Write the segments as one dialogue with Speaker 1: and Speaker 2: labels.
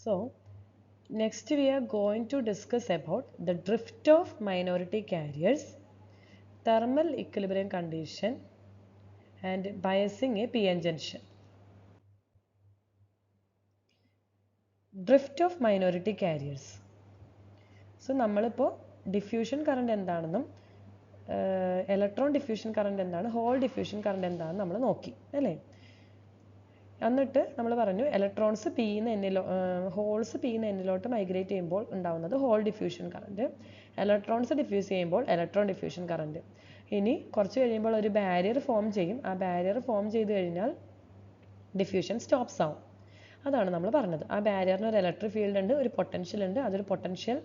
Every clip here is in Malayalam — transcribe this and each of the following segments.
Speaker 1: So next we are going to discuss about the drift of minority carriers, thermal equilibrium condition and biasing a p-n junction. Drift of minority carriers. So നമ്മളിപ്പോൾ ഡിഫ്യൂഷൻ കറണ്ട് എന്താണെന്നും ഇലക്ട്രോൺ ഡിഫ്യൂഷൻ കറണ്ട് എന്താണ്, ഹോൾ ഡിഫ്യൂഷൻ കറണ്ട് എന്താണെന്ന് നമ്മൾ നോക്കി അല്ലേ. എന്നിട്ട് നമ്മൾ പറഞ്ഞു ഇലക്ട്രോൺസ് പിന്ന് എന്നിലോ ഹോൾസ് പിന്ന് എന്നിലോട്ട് മൈഗ്രേറ്റ് ചെയ്യുമ്പോൾ ഉണ്ടാകുന്നത് hole diffusion current, electrons diffuse ചെയ്യുമ്പോൾ ഇലക്ട്രോൺ ഡിഫ്യൂഷൻ കറണ്ട്. ഇനി കുറച്ച് കഴിയുമ്പോൾ ഒരു ബാരിയർ ഫോം ചെയ്യും. ആ ബാരിയർ ഫോം ചെയ്ത് കഴിഞ്ഞാൽ ഡിഫ്യൂഷൻ സ്റ്റോപ്സ് ആവും. അതാണ് നമ്മൾ പറഞ്ഞത്. ആ ബാരിയറിന് ഒരു ഇലക്ട്രിക് ഫീൽഡ് ഉണ്ട്, ഒരു പൊട്ടൻഷ്യൽ ഉണ്ട്. അതൊരു പൊട്ടൻഷ്യൽ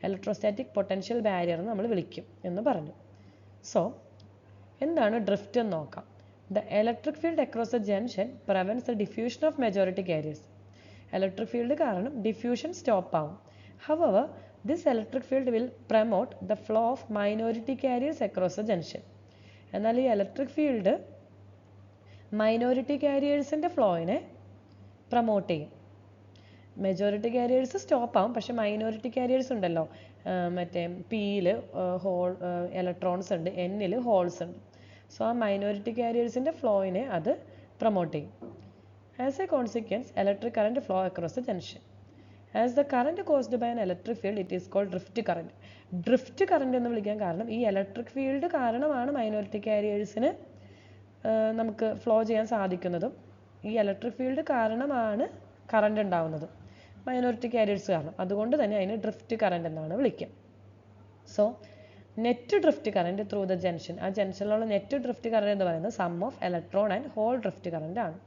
Speaker 1: ഇലക്ട്രോസ്റ്റാറ്റിക് പൊട്ടൻഷ്യൽ ബാരിയർ എന്ന് നമ്മൾ വിളിക്കും എന്ന് പറഞ്ഞു. സോ എന്താണ് ഡ്രിഫ്റ്റ് എന്ന് നോക്കാം. The electric field across the junction prevents the diffusion of majority carriers. Electric field കാരണം diffusion stop ആവും. However, this electric field will promote the flow of minority carriers across the junction. എന്നാൽ ഈ ഇലക്ട്രിക് ഫീൽഡ് മൈനോറിറ്റി കാരിയേഴ്സിൻ്റെ ഫ്ലോയിനെ പ്രൊമോട്ട് ചെയ്യും. മെജോറിറ്റി കാരിയേഴ്സ് സ്റ്റോപ്പ് ആവും, പക്ഷെ മൈനോറിറ്റി കാരിയേഴ്സ് ഉണ്ടല്ലോ, മറ്റേ പിയിൽ ഹോൾ ഇലക്ട്രോൺസ് ഉണ്ട്, എന്നിൽ ഹോൾസ് ഉണ്ട്. സോ ആ മൈനോറിറ്റി കാരിയേഴ്സിൻ്റെ ഫ്ലോയിനെ അത് പ്രൊമോട്ട് ചെയ്യും. As a consequence electric current flow across the junction. As the current caused by an electric field it is called drift current. Drift current എന്ന് വിളിക്കാൻ കാരണം ഈ ഇലക്ട്രിക് ഫീൽഡ് കാരണമാണ് മൈനോറിറ്റി കാരിയേഴ്സിന് നമുക്ക് ഫ്ലോ ചെയ്യാൻ സാധിക്കുന്നതും ഈ ഇലക്ട്രിക് ഫീൽഡ് കാരണമാണ് കറണ്ട് ഉണ്ടാവുന്നതും മൈനോറിറ്റി കാരിയേഴ്സ് കാരണം. അതുകൊണ്ട് തന്നെ അതിന് ഡ്രിഫ്റ്റ് കറണ്ട് എന്നാണ് വിളിക്കുക. So net drift current through the junction, ആ ജംഗ്ഷനിലുള്ള നെറ്റ് ഡ്രിഫ്റ്റ് കറണ്ട് എന്ന് പറയുന്നത് sum of electron and hole drift current ആണ്.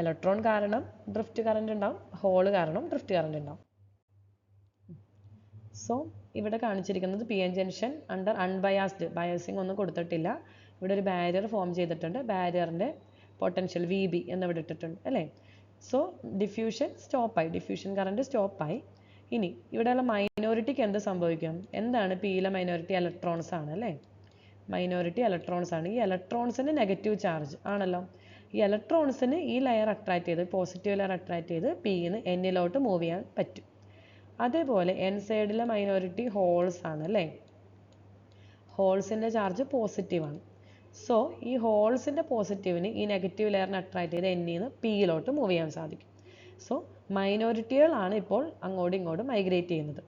Speaker 1: ഇലക്ട്രോൺ കാരണം ഡ്രിഫ്റ്റ് കറണ്ട് ഉണ്ടാവും, ഹോൾ കാരണം ഡ്രിഫ്റ്റ് കറണ്ട് ഉണ്ടാവും. സോ ഇവിടെ കാണിച്ചിരിക്കുന്നത് P N junction under unbiased, biasing ഒന്നും കൊടുത്തിട്ടില്ല. ഇവിടെ ഒരു ബാരിയർ ഫോം ചെയ്തിട്ടുണ്ട്. ബാരിയറിൻ്റെ പൊട്ടൻഷ്യൽ വി ബി എന്നിവിടെ ഇട്ടിട്ടുണ്ട് അല്ലേ. സോ ഡിഫ്യൂഷൻ സ്റ്റോപ്പായി, ഡിഫ്യൂഷൻ കറണ്ട് സ്റ്റോപ്പായി. ഇനി ഇവിടെയുള്ള മൈനോറിറ്റിക്ക് എന്ത് സംഭവിക്കും? എന്താണ് പിയിലെ മൈനോറിറ്റി? ഇലക്ട്രോൺസ് ആണ് അല്ലേ. മൈനോറിറ്റി ഇലക്ട്രോൺസ് ആണ്. ഈ ഇലക്ട്രോൺസിന് നെഗറ്റീവ് ചാർജ് ആണല്ലോ. ഈ ഇലക്ട്രോൺസിന് ഈ ലെയർ അട്രാക്ട് ചെയ്ത്, പോസിറ്റീവ് ലെയർ അട്രാക്ട് ചെയ്ത് പിന്ന് എന്നിലോട്ട് മൂവ് ചെയ്യാൻ പറ്റും. അതേപോലെ എൻ സൈഡിലെ മൈനോറിറ്റി ഹോൾസ് ആണ് അല്ലേ. ഹോൾസിൻ്റെ ചാർജ് പോസിറ്റീവാണ്. സോ ഈ ഹോൾസിൻ്റെ പോസിറ്റീവിന് ഈ നെഗറ്റീവ് ലെയറിന് അട്രാക്ട് ചെയ്ത് എന്നിന്ന് പിയിലോട്ട് മൂവ് ചെയ്യാൻ സാധിക്കും. സോ മൈനോറിറ്റികളാണ് ഇപ്പോൾ അങ്ങോട്ടും ഇങ്ങോട്ടും മൈഗ്രേറ്റ് ചെയ്യുന്നത്.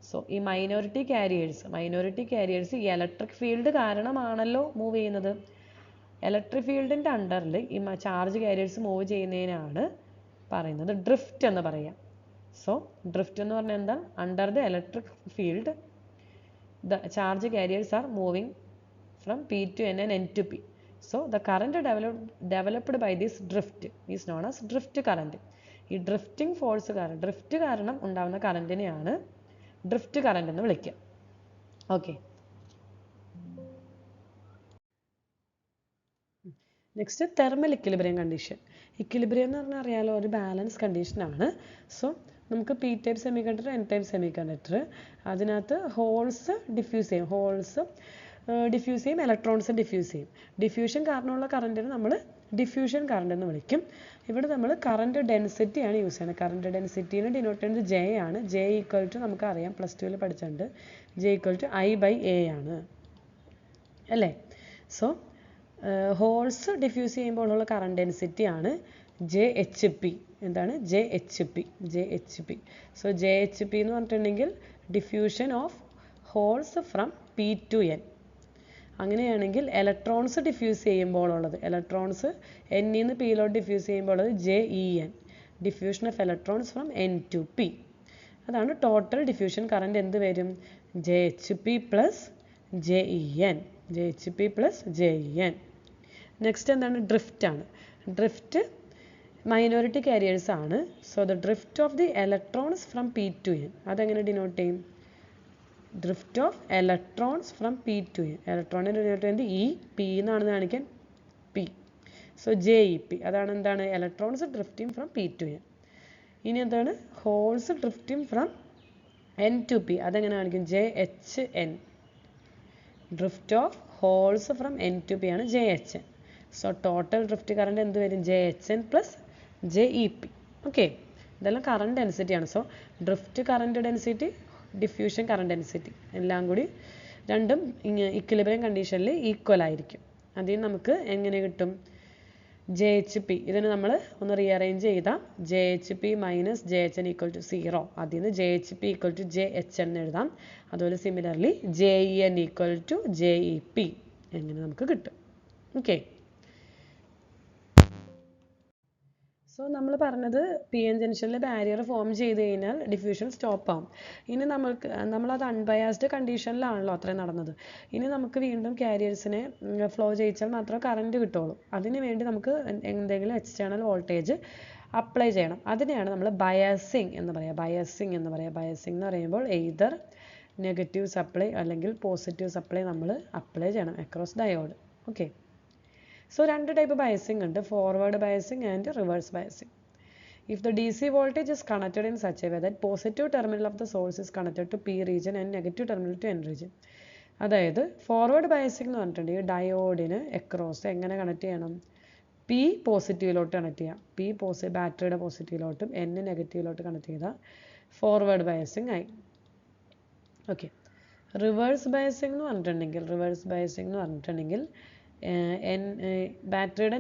Speaker 1: സോ ഈ മൈനോറിറ്റി കാരിയേഴ്സ് ഈ ഇലക്ട്രിക് ഫീൽഡ് കാരണമാണല്ലോ മൂവ് ചെയ്യുന്നത്. ഇലക്ട്രിക് ഫീൽഡിൻ്റെ അണ്ടറിൽ ഈ ചാർജ് കാരിയേഴ്സ് മൂവ് ചെയ്യുന്നതിനാണ് പറയുന്നത് ഡ്രിഫ്റ്റ് എന്ന് പറയാം. സോ ഡ്രിഫ്റ്റ് എന്ന് പറഞ്ഞാൽ എന്താ? Under the electric field the charge careers are moving from P to N and N to P. So the current developed by this drift is known as drift current. ഈ ഡ്രിഫ്റ്റിംഗ് ഫോഴ്സ് കാരണം, ഡ്രിഫ്റ്റ് കാരണം ഉണ്ടാകുന്ന കറണ്ടിനെയാണ് ഡ്രിഫ്റ്റ് കറണ്ട് എന്ന് വിളിക്കുക. Okay, next thermal equilibrium condition. Equilibrium എന്ന് പറഞ്ഞാൽ അറിയാലോ, ഒരു ബാലൻസ് കണ്ടീഷനാണ്. സോ നമുക്ക് P type semiconductor, N type semiconductor, അതിനകത്ത് ഹോൾസ് ഡിഫ്യൂസ് ചെയ്യും, ഹോൾസ് ഡിഫ്യൂസ് ചെയ്യും, ഇലക്ട്രോൺസ് ഡിഫ്യൂസ് ചെയ്യും. ഡിഫ്യൂഷൻ കാരണമുള്ള കറണ്ടിന് നമ്മൾ ഡിഫ്യൂഷൻ കറണ്ട് എന്ന് വിളിക്കും. ഇവിടെ നമ്മൾ കറണ്ട് ഡെൻസിറ്റിയാണ് യൂസ് ചെയ്യുന്നത്. കറണ്ട് ഡെൻസിറ്റീനെ ഡിനോട്ട് ചെയ്യുന്നത് ജെ ആണ്. ജെ ഈക്വൽ ടു നമുക്കറിയാം, +2 പഠിച്ചിട്ടുണ്ട്, ജെ ഈക്വൽ ടു I/A ആണ് അല്ലേ. സോ ഹോൾസ് ഡിഫ്യൂസ് ചെയ്യുമ്പോഴുള്ള കറണ്ട് ഡെൻസിറ്റി ആണ് JHP. എന്താണ്? JHP. സോ JHP എന്ന് പറഞ്ഞിട്ടുണ്ടെങ്കിൽ diffusion of holes from P to N. അങ്ങനെയാണെങ്കിൽ ഇലക്ട്രോൺസ് ഡിഫ്യൂസ് ചെയ്യുമ്പോഴുള്ളത്, ഇലക്ട്രോൺസ് എന്നിൽ നിന്ന് പിയിലോട്ട് ഡിഫ്യൂസ് ചെയ്യുമ്പോഴുള്ളത് JEN, diffusion of electrons from N to P. അതാണ് ടോട്ടൽ ഡിഫ്യൂഷൻ കറണ്ട്. എന്ത് വരും? JHP plus JEN. നെക്സ്റ്റ് എന്താണ്? ഡ്രിഫ്റ്റ് ആണ്. ഡ്രിഫ്റ്റ് മൈനോറിറ്റി കാരിയേഴ്സ് ആണ്. So the drift of the electrons from P to N, അതെങ്ങനെ ഡിനോട്ട് ചെയ്യും? Drift of electrons from P to N. ഇലക്ട്രോണിനെ ഡിനോട്ട് ചെയ്യുന്നത് P എന്നാണെന്ന് കാണിക്കാൻ P. സോ JEP, അതാണ് എന്താണ്? Electrons drifting from P to N. ഇനി എന്താണ്? Holes drifting from N to P, അതെങ്ങനെ കാണിക്കും? JHN. Drift of holes from N to P ആണ് JHN. So total drift current എന്ത് വരും? JHN plus JEP. ഓക്കെ, ഇതെല്ലാം കറണ്ട് ഡെൻസിറ്റിയാണ്. So drift current density, diffusion current density എല്ലാം കൂടി രണ്ടും ഇക്വിലിബ്രിയം കണ്ടീഷനിൽ ഈക്വൽ ആയിരിക്കും. അതിൽ നമുക്ക് എങ്ങനെ കിട്ടും? JHP, ഇതിന് നമ്മൾ ഒന്ന് റീഅറേഞ്ച് ചെയ്താൽ JHP minus JHN equal to 0. അതിൽ നിന്ന് JHP ഈക്വൽ ടു JHN എന്ന് എഴുതാം. അതുപോലെ similarly JEN equal to JEP എങ്ങനെ നമുക്ക് കിട്ടും. ഓക്കെ, സോ നമ്മൾ പറഞ്ഞത് പി എൻ ജംഗ്ഷനിൽ ബാരിയർ ഫോം ചെയ്ത് കഴിഞ്ഞാൽ ഡിഫ്യൂഷൻ സ്റ്റോപ്പ് ആവും. ഇനി നമ്മളത് അൺബയാസ്ഡ് കണ്ടീഷനിലാണല്ലോ അത്രയും നടന്നത്. ഇനി നമുക്ക് വീണ്ടും കാരിയേഴ്സിനെ ഫ്ലോ ചെയ്യിച്ചാൽ മാത്രമേ കറണ്ട് കിട്ടുള്ളൂ. അതിന് വേണ്ടി നമുക്ക് എന്തെങ്കിലും എക്സ്റ്റേണൽ വോൾട്ടേജ് അപ്ലൈ ചെയ്യണം. അതിനെയാണ് നമ്മൾ ബയസിങ് എന്ന് പറയുക. ബയസിങ് എന്ന് പറയുമ്പോൾ എയ്തർ നെഗറ്റീവ് സപ്ലൈ അല്ലെങ്കിൽ പോസിറ്റീവ് സപ്ലൈ നമ്മൾ അപ്ലൈ ചെയ്യണം അക്രോസ് ഡയോഡ്. ഓക്കെ, സോ രണ്ട് ടൈപ്പ് ബയസിങ് ഉണ്ട്, forward biasing and reverse biasing. If the DC voltage is connected in such a way that positive terminal of the source is connected to P region and negative terminal to N region. അതായത് ഫോർവേഡ് ബയസിംഗ് എന്ന് പറഞ്ഞിട്ടുണ്ടെങ്കിൽ ഡയോഡിന് അക്രോസ് എങ്ങനെ കണക്ട് ചെയ്യണം? P പോസിറ്റീവിലോട്ട് കണക്ട് ചെയ്യാം. ബാറ്ററിയുടെ പോസിറ്റീവിലോട്ടും N നെഗറ്റീവിലോട്ട് കണക്ട് ചെയ്താൽ ഫോർവേഡ് ബയസിംഗ് ആയി. ഓക്കെ, റിവേഴ്സ് ബയസിംഗ് എന്ന് പറഞ്ഞിട്ടുണ്ടെങ്കിൽ ബാറ്ററിയുടെ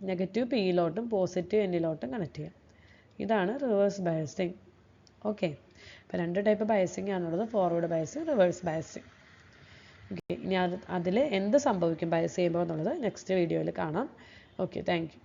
Speaker 1: നെഗറ്റീവ് പിയിലോട്ടും പോസിറ്റീവ് എന്നിലോട്ടും കണക്ട് ചെയ്യാം. ഇതാണ് റിവേഴ്സ് ബയസിങ്. ഓക്കെ, അപ്പോൾ രണ്ട് ടൈപ്പ് ബയസിങ് ആണുള്ളത്, forward biasing, reverse biasing. Okay, ഇനി അതിൽ എന്ത് സംഭവിക്കും ബയസ് ചെയ്യുമ്പോൾ എന്നുള്ളത് നെക്സ്റ്റ് വീഡിയോയിൽ കാണാം. Okay, thank you.